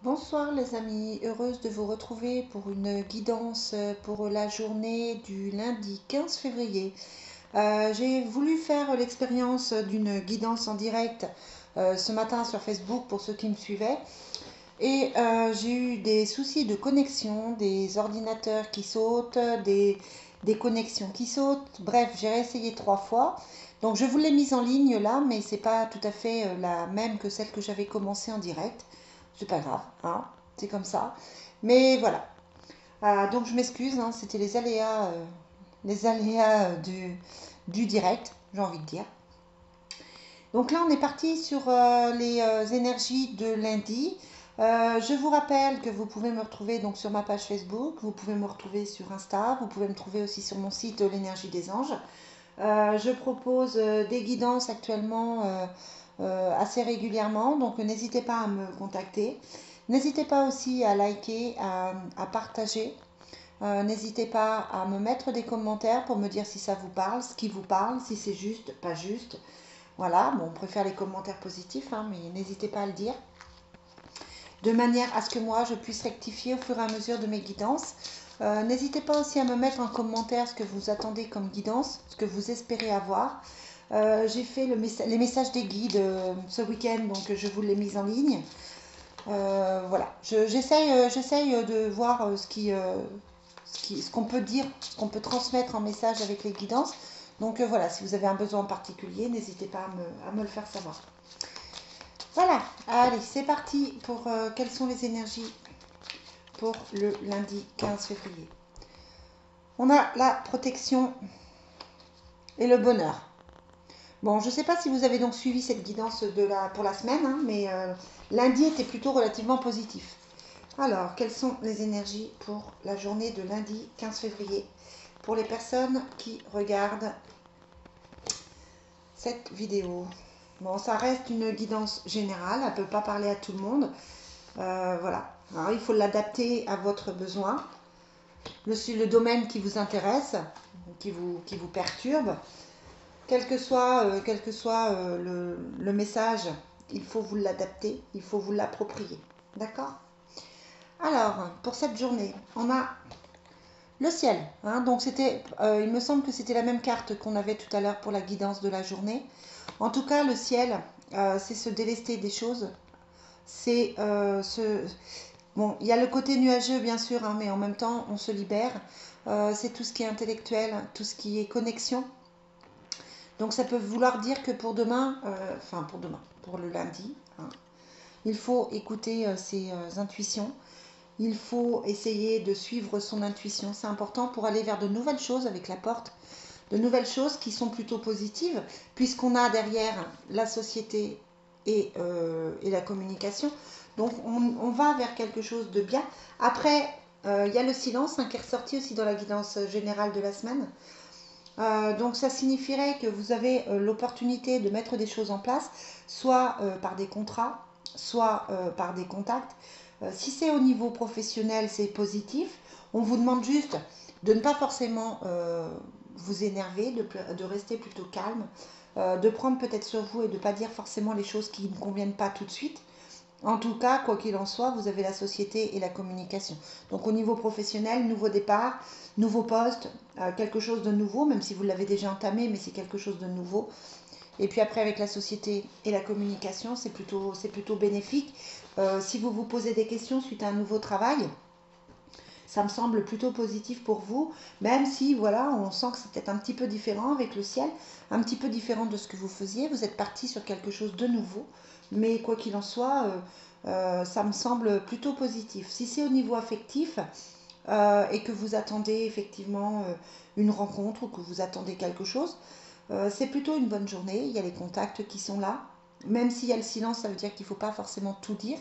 Bonsoir les amis, heureuse de vous retrouver pour une guidance pour la journée du lundi 15 février. J'ai voulu faire l'expérience d'une guidance en direct ce matin sur Facebook pour ceux qui me suivaient. Et j'ai eu des soucis de connexion, des ordinateurs qui sautent, des connexions qui sautent. Bref, j'ai réessayé 3 fois. Donc je vous l'ai mise en ligne là, mais c'est pas tout à fait la même que celle que j'avais commencé en direct. C'est pas grave, hein, c'est comme ça. Mais voilà. Donc je m'excuse, hein, c'était les aléas du direct, j'ai envie de dire. Donc là, on est parti sur les énergies de lundi. Je vous rappelle que vous pouvez me retrouver donc sur ma page Facebook, vous pouvez me retrouver sur Insta, vous pouvez me trouver aussi sur mon site L'énergie des anges. Je propose des guidances actuellement assez régulièrement, donc n'hésitez pas à me contacter. N'hésitez pas aussi à liker, à partager. N'hésitez pas à me mettre des commentaires pour me dire si ça vous parle, ce qui vous parle, si c'est juste, pas juste. Voilà, bon, on préfère les commentaires positifs, hein, mais n'hésitez pas à le dire. De manière à ce que moi, je puisse rectifier au fur et à mesure de mes guidances. N'hésitez pas aussi à me mettre en commentaire ce que vous attendez comme guidance, ce que vous espérez avoir. J'ai fait les messages des guides ce week-end, donc je vous l'ai mis en ligne. Voilà, j'essaye de voir ce qu'on peut dire, ce qu'on peut transmettre en message avec les guidances. Donc voilà, si vous avez un besoin en particulier, n'hésitez pas à me le faire savoir. Voilà, allez, c'est parti pour quelles sont les énergies pour le lundi 15 février. On a la protection et le bonheur. Bon, je ne sais pas si vous avez donc suivi cette guidance pour la semaine, hein, mais lundi était plutôt relativement positif. Alors, quelles sont les énergies pour la journée de lundi 15 février pour les personnes qui regardent cette vidéo? Bon, ça reste une guidance générale, elle ne peut pas parler à tout le monde. Voilà, alors il faut l'adapter à votre besoin, le domaine qui vous intéresse, qui vous perturbe. Quel que soit le message, il faut vous l'adapter, il faut vous l'approprier. D'accord? Alors, pour cette journée, on a le ciel. Hein, donc, il me semble que c'était la même carte qu'on avait tout à l'heure pour la guidance de la journée. En tout cas, le ciel, c'est se délester des choses. C'est Bon, il y a le côté nuageux, bien sûr, hein, mais en même temps, on se libère. C'est tout ce qui est intellectuel, tout ce qui est connexion. Donc ça peut vouloir dire que pour demain, pour le lundi, hein, il faut écouter ses intuitions. Il faut essayer de suivre son intuition. C'est important pour aller vers de nouvelles choses avec la porte. De nouvelles choses qui sont plutôt positives, puisqu'on a derrière la société et la communication. Donc on va vers quelque chose de bien. Après, il y a le silence, hein, qui est ressorti aussi dans la guidance générale de la semaine. Donc ça signifierait que vous avez l'opportunité de mettre des choses en place, soit par des contrats, soit par des contacts. Si c'est au niveau professionnel, c'est positif. On vous demande juste de ne pas forcément vous énerver, de rester plutôt calme, de prendre peut-être sur vous et de ne pas dire forcément les choses qui ne conviennent pas tout de suite. En tout cas, quoi qu'il en soit, vous avez la société et la communication. Donc au niveau professionnel, nouveau départ, nouveau poste, quelque chose de nouveau, même si vous l'avez déjà entamé, mais c'est quelque chose de nouveau. Et puis après, avec la société et la communication, c'est plutôt bénéfique. Si vous vous posez des questions suite à un nouveau travail, ça me semble plutôt positif pour vous, même si voilà, on sent que c'est peut-être un petit peu différent avec le ciel, un petit peu différent de ce que vous faisiez. Vous êtes parti sur quelque chose de nouveau, mais quoi qu'il en soit, ça me semble plutôt positif. Si c'est au niveau affectif et que vous attendez effectivement une rencontre ou que vous attendez quelque chose, c'est plutôt une bonne journée. Il y a les contacts qui sont là. Même s'il y a le silence, ça veut dire qu'il ne faut pas forcément tout dire.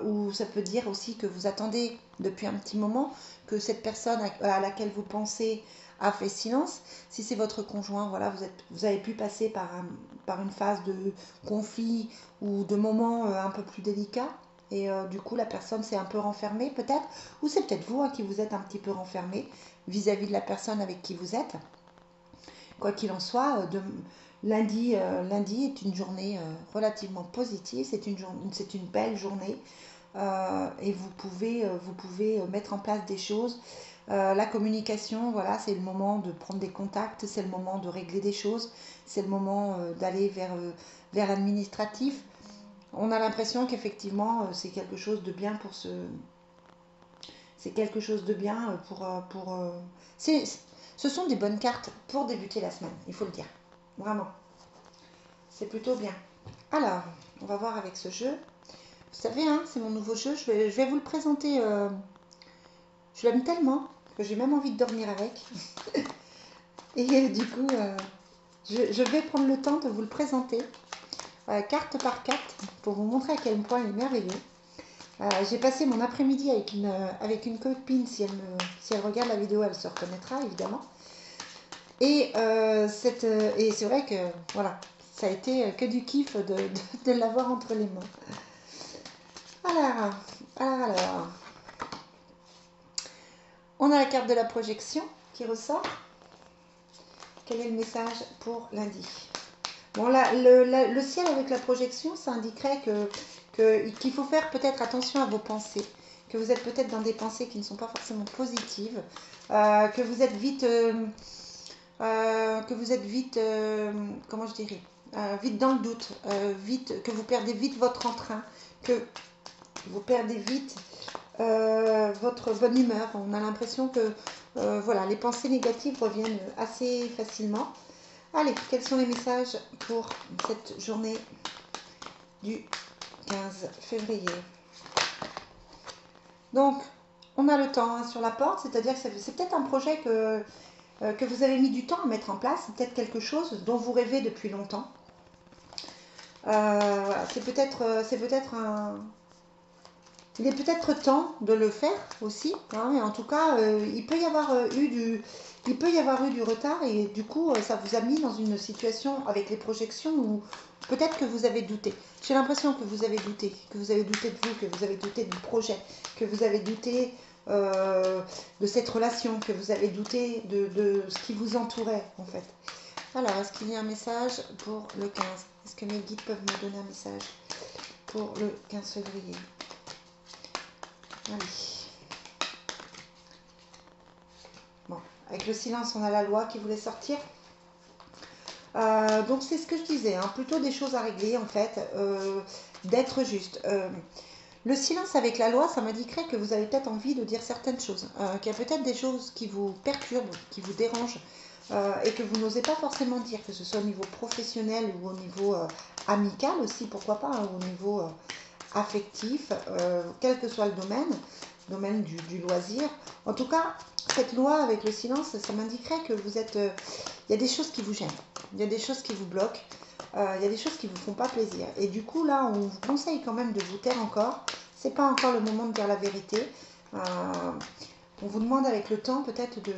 Ou ça peut dire aussi que vous attendez depuis un petit moment que cette personne à laquelle vous pensez a fait silence. Si c'est votre conjoint, voilà, vous avez pu passer par une phase de conflit ou de moments un peu plus délicats. Et du coup, la personne s'est un peu renfermée peut-être. Ou c'est peut-être vous, hein, qui vous êtes un petit peu renfermé vis-à-vis de la personne avec qui vous êtes. Quoi qu'il en soit, lundi est une journée relativement positive. C'est une belle journée. et vous pouvez mettre en place des choses. La communication, voilà, c'est le moment de prendre des contacts, c'est le moment de régler des choses, c'est le moment d'aller vers l'administratif. On a l'impression qu'effectivement, c'est quelque chose de bien pour ce... C'est quelque chose de bien ce sont des bonnes cartes pour débuter la semaine, il faut le dire. Vraiment. C'est plutôt bien. Alors, on va voir avec ce jeu. Vous savez, hein, c'est mon nouveau jeu. Je vais vous le présenter. Je l'aime tellement que j'ai même envie de dormir avec. Et du coup, je vais prendre le temps de vous le présenter, carte par carte, pour vous montrer à quel point il est merveilleux. J'ai passé mon après-midi avec une copine. Si elle regarde la vidéo, elle se reconnaîtra évidemment. Et c'est vrai que voilà, ça a été que du kiff de l'avoir entre les mains. Alors, on a la carte de la projection qui ressort. Quel est le message pour lundi? Bon, là, le ciel avec la projection, ça indiquerait qu'il faut faire peut-être attention à vos pensées, que vous êtes peut-être dans des pensées qui ne sont pas forcément positives, que vous êtes vite, comment je dirais, vite dans le doute, que vous perdez vite votre entrain, que vous perdez vite votre bonne humeur. On a l'impression que voilà, les pensées négatives reviennent assez facilement. Allez, quels sont les messages pour cette journée du 15 février? Donc, on a le temps, hein, sur la porte, c'est-à-dire que c'est peut-être un projet que vous avez mis du temps à mettre en place, c'est peut-être quelque chose dont vous rêvez depuis longtemps. Voilà, c'est peut-être il est peut-être temps de le faire aussi, hein, mais en tout cas, il peut y avoir eu du retard, et du coup, ça vous a mis dans une situation avec les projections où peut-être que vous avez douté. J'ai l'impression que vous avez douté de vous, que vous avez douté du projet, que vous avez douté de cette relation, que vous avez douté de ce qui vous entourait en fait. Alors, est-ce qu'il y a un message pour le 15? Est-ce que mes guides peuvent me donner un message pour le 15 février? Allez. Bon, avec le silence, on a la loi qui voulait sortir. Donc c'est ce que je disais, hein, plutôt des choses à régler en fait, d'être juste. Le silence avec la loi, ça m'indiquerait que vous avez peut-être envie de dire certaines choses, qu'il y a peut-être des choses qui vous perturbent, qui vous dérangent, et que vous n'osez pas forcément dire, que ce soit au niveau professionnel ou au niveau amical aussi, pourquoi pas, hein, au niveau affectif, quel que soit le domaine du loisir. En tout cas, cette loi avec le silence, ça m'indiquerait que vous êtes... il y a des choses qui vous gênent, il y a des choses qui vous bloquent, il y a des choses qui ne vous font pas plaisir. Et du coup, là, on vous conseille quand même de vous taire encore. C'est pas encore le moment de dire la vérité. On vous demande avec le temps peut-être de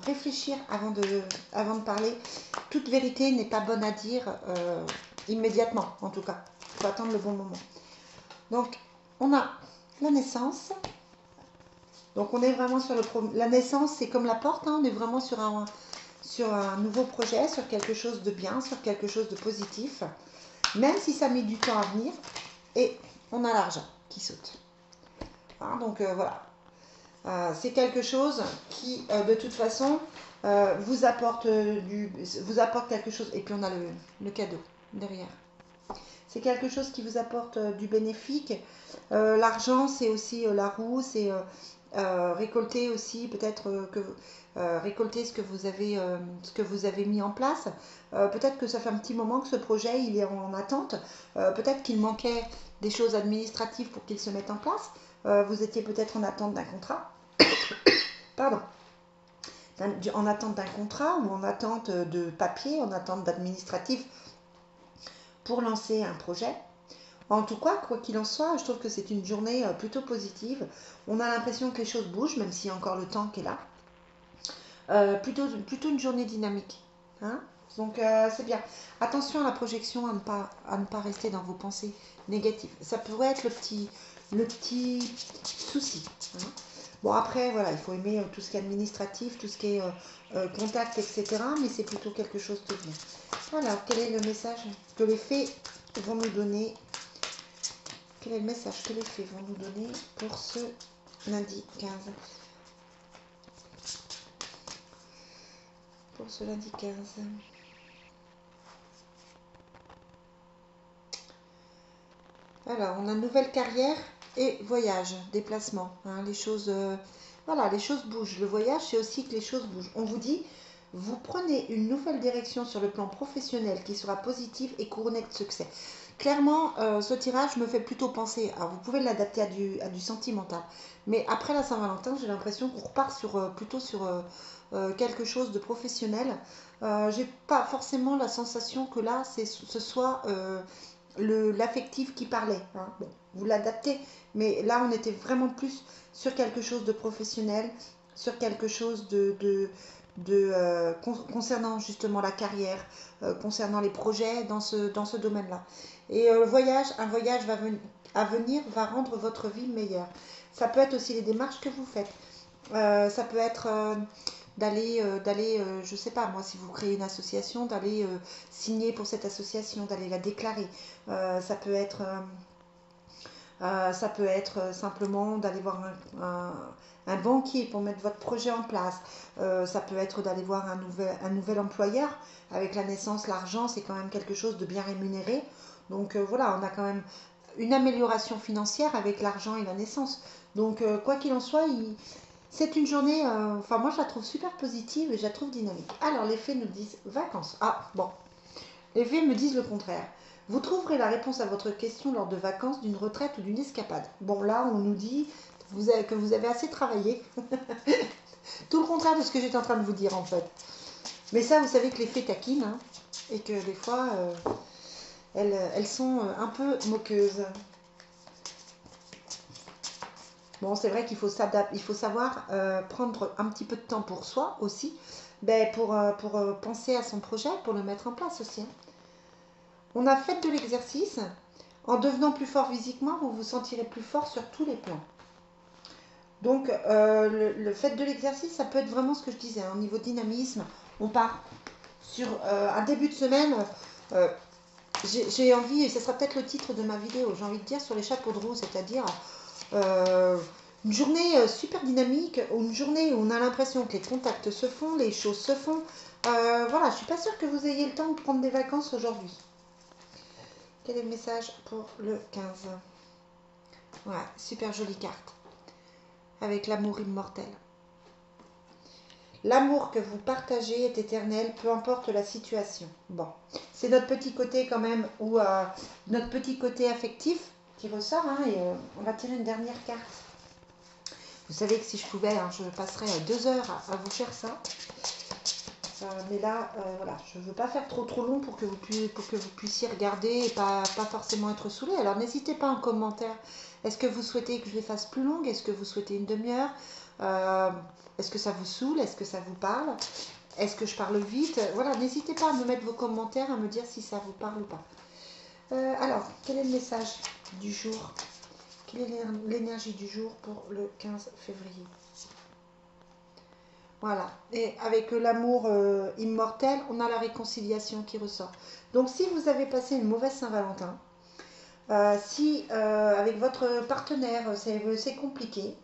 réfléchir avant de parler. Toute vérité n'est pas bonne à dire immédiatement, en tout cas. Il faut attendre le bon moment. Donc, on a la naissance. Donc, on est vraiment sur la naissance, c'est comme la porte, hein, on est vraiment sur un nouveau projet, sur quelque chose de bien, sur quelque chose de positif, même si ça met du temps à venir. Et on a l'argent qui saute. Hein, donc, voilà. C'est quelque chose qui, de toute façon, vous apporte quelque chose. Et puis, on a le cadeau derrière. C'est quelque chose qui vous apporte du bénéfique. L'argent, c'est aussi la roue, c'est récolter aussi peut-être récolter ce que vous avez mis en place. Peut-être que ça fait un petit moment que ce projet il est en attente. Peut-être qu'il manquait des choses administratives pour qu'il se mette en place. Vous étiez peut-être en attente d'un contrat. Pardon. En attente d'un contrat ou en attente de papier, en attente d'administratif pour lancer un projet. En tout cas, quoi qu'il en soit, je trouve que c'est une journée plutôt positive. On a l'impression que les choses bougent, même s'il y a encore le temps qui est là. Plutôt une journée dynamique. Hein, donc c'est bien. Attention à la projection, à ne pas rester dans vos pensées négatives. Ça pourrait être le petit souci. Hein. Bon, après, voilà, il faut aimer tout ce qui est administratif, tout ce qui est contact, etc. Mais c'est plutôt quelque chose de bien. Alors, quel est le message que les fées vont nous donner Quel est le message que les fées vont nous donner pour ce lundi 15? Pour ce lundi 15. Alors, on a nouvelle carrière et voyage, déplacement. Hein, les choses, voilà, les choses bougent. Le voyage, c'est aussi que les choses bougent. On vous dit, vous prenez une nouvelle direction sur le plan professionnel qui sera positive et couronnée de succès. Clairement, ce tirage me fait plutôt penser, alors vous pouvez l'adapter à du sentimental, mais après la Saint-Valentin, j'ai l'impression qu'on repart sur, plutôt sur quelque chose de professionnel. J'ai pas forcément la sensation que là, ce soit l'affectif qui parlait. Hein. Bon, vous l'adaptez, mais là, on était vraiment plus sur quelque chose de professionnel, sur quelque chose concernant justement la carrière, concernant les projets dans ce domaine-là. Et un voyage à venir va rendre votre vie meilleure. Ça peut être aussi les démarches que vous faites. Ça peut être d'aller, je sais pas, moi, si vous créez une association, d'aller signer pour cette association, d'aller la déclarer. Ça peut être simplement d'aller voir un banquier pour mettre votre projet en place. Ça peut être d'aller voir un nouvel employeur. Avec la naissance, l'argent, c'est quand même quelque chose de bien rémunéré. Donc voilà, on a quand même une amélioration financière avec l'argent et la naissance. Donc quoi qu'il en soit, c'est une journée, enfin moi je la trouve super positive et je la trouve dynamique. Alors les fées nous disent vacances. Ah bon, les fées me disent le contraire. Vous trouverez la réponse à votre question lors de vacances, d'une retraite ou d'une escapade. Bon, là, on nous dit que vous avez assez travaillé. Tout le contraire de ce que j'étais en train de vous dire, en fait. Mais ça, vous savez que les fées taquinent, hein, et que des fois, elles sont un peu moqueuses. Bon, c'est vrai qu'il faut savoir prendre un petit peu de temps pour soi aussi, ben, pour penser à son projet, pour le mettre en place aussi. Hein. On a fait de l'exercice. En devenant plus fort physiquement, vous vous sentirez plus fort sur tous les plans. Donc, le fait de l'exercice, ça peut être vraiment ce que je disais. Hein, au niveau dynamisme, on part sur un début de semaine. Euh, j'ai envie, et ce sera peut-être le titre de ma vidéo, j'ai envie de dire sur les chapeaux de roue, c'est-à-dire une journée super dynamique, ou une journée où on a l'impression que les contacts se font, les choses se font. Voilà, je suis pas sûre que vous ayez le temps de prendre des vacances aujourd'hui. Quel est le message pour le 15? Ouais, super jolie carte. Avec l'amour immortel. L'amour que vous partagez est éternel, peu importe la situation. Bon, c'est notre petit côté quand même, ou notre petit côté affectif qui ressort. Hein, et on va tirer une dernière carte. Vous savez que si je pouvais, hein, je passerais 2 heures à vous faire ça. Mais là, voilà, je ne veux pas faire trop long pour que vous puissiez regarder et pas forcément être saoulé. Alors n'hésitez pas en commentaire. Est-ce que vous souhaitez que je les fasse plus longues? Est-ce que vous souhaitez une demi-heure? Est-ce que ça vous saoule? Est-ce que ça vous parle? Est-ce que je parle vite? Voilà, n'hésitez pas à me mettre vos commentaires, à me dire si ça vous parle ou pas. Alors, quel est le message du jour? Quelle est l'énergie du jour pour le 15 février? Voilà, et avec l'amour immortel, on a la réconciliation qui ressort. Donc si vous avez passé une mauvaise Saint-Valentin, si avec votre partenaire c'est compliqué,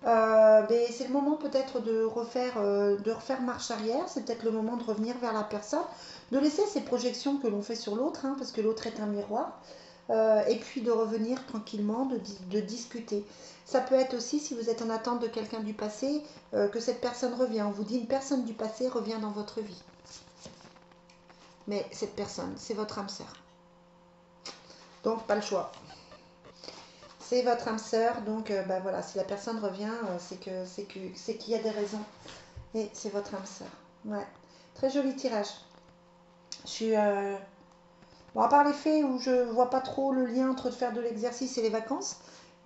ben, c'est le moment peut-être de refaire marche arrière, c'est peut-être le moment de revenir vers la personne, de laisser ces projections que l'on fait sur l'autre, hein, parce que l'autre est un miroir, et puis de revenir tranquillement, de discuter. Ça peut être aussi, si vous êtes en attente de quelqu'un du passé, que cette personne revient. On vous dit une personne du passé revient dans votre vie. Mais cette personne, c'est votre âme sœur. Donc, pas le choix. C'est votre âme sœur, donc bah, voilà, si la personne revient, c'est qu'il y a des raisons. Et c'est votre âme sœur. Ouais. Très joli tirage. Je suis... Bon, à part les faits où je vois pas trop le lien entre faire de l'exercice et les vacances,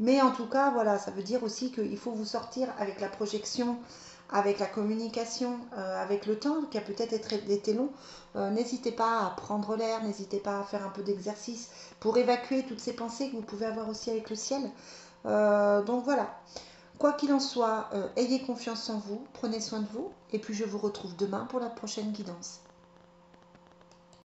mais en tout cas, voilà, ça veut dire aussi qu'il faut vous sortir avec la projection, avec la communication, avec le temps qui a peut-être été long. N'hésitez pas à prendre l'air, n'hésitez pas à faire un peu d'exercice pour évacuer toutes ces pensées que vous pouvez avoir aussi avec le ciel. Donc voilà, quoi qu'il en soit, ayez confiance en vous, prenez soin de vous, et puis je vous retrouve demain pour la prochaine guidance.